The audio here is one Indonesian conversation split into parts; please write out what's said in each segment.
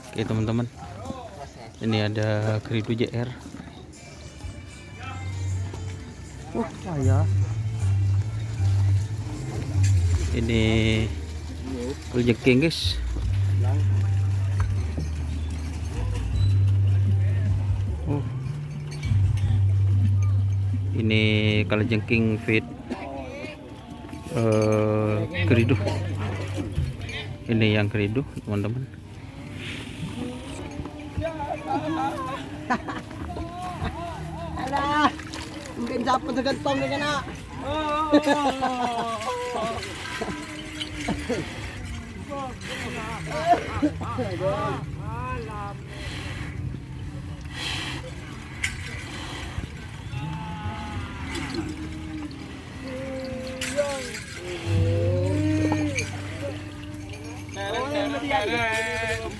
Oke teman-teman, ini ada Kridu JR. Ya. Ini kalajengking guys. Ini kalajengking fit Kridu. Ini yang Kridu teman-teman. Alah, mungkin dapat tergantong dengan nak.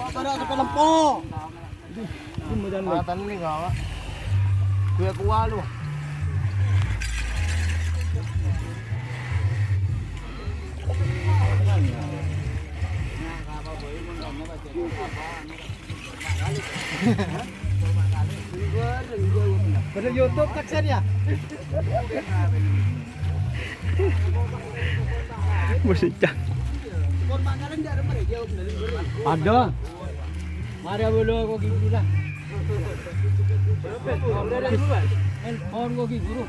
Para sa palampo. Matan ni gawa. Kuya kuwalo. Pada YouTube kaksan ya. Bersejak. Ada. Mari dulu aku gigi lah. Handphone kok gigi guru.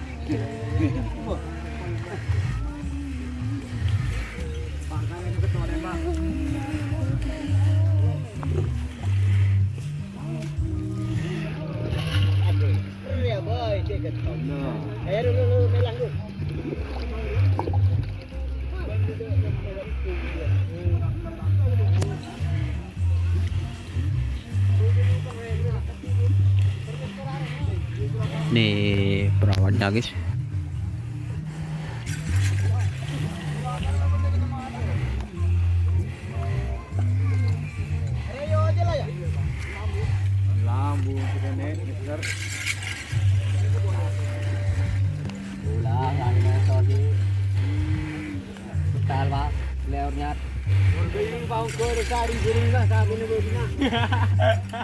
Ya boy, tiket. Ayo dulu melang dulu. Nih perawatnya guys. Lambu kita nih, bener. Ulah ana tadi. Betal Pak, leornya. Gering bang ko cari gering lah sabi ni Bodina.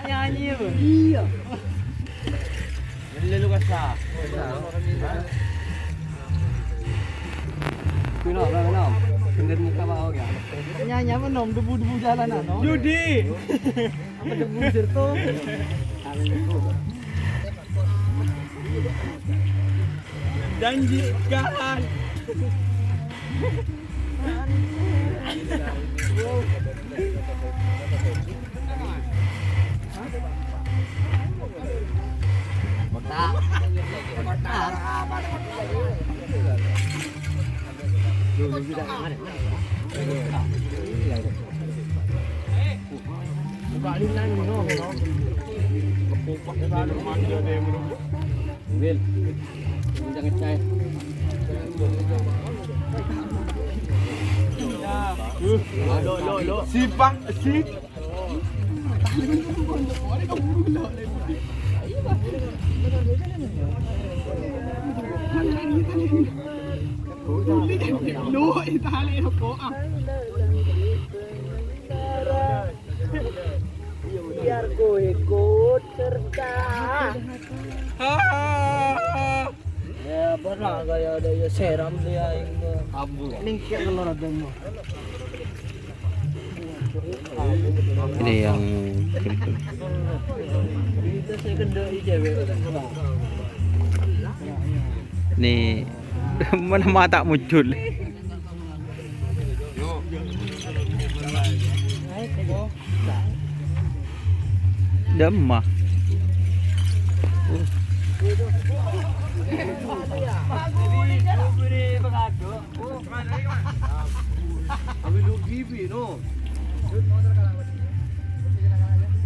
Nyanyi apa? Iya. Lalu kasa. Kenapa? Bener muka bawah ya. Nyanyi apa nom debu-debu jalanan no? Judi. Apa debu jerto? Janji kahan. Botak. Buka linan no. Kepopak ke dalam manja dia bro. Wil. Jangan cai. Lo. Sipak si. Lu itali ko ah. Biar ku ikut serta. Ya pernah gaya ada ya seram dia yang abu. Ningkir kalau ada mo. Ini yang Kridu. Itu saya kendai cewek. Nih mana mata muncul. Demah.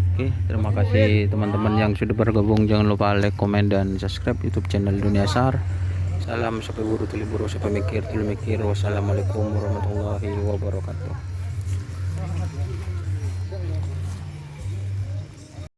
Oke, terima kasih teman-teman yang sudah bergabung. Jangan lupa like, komen, dan subscribe YouTube channel Dunia Sar. Salam sampai buru tuli buru sampai mikir tuli mikir. Wassalamualaikum warahmatullahi wabarakatuh.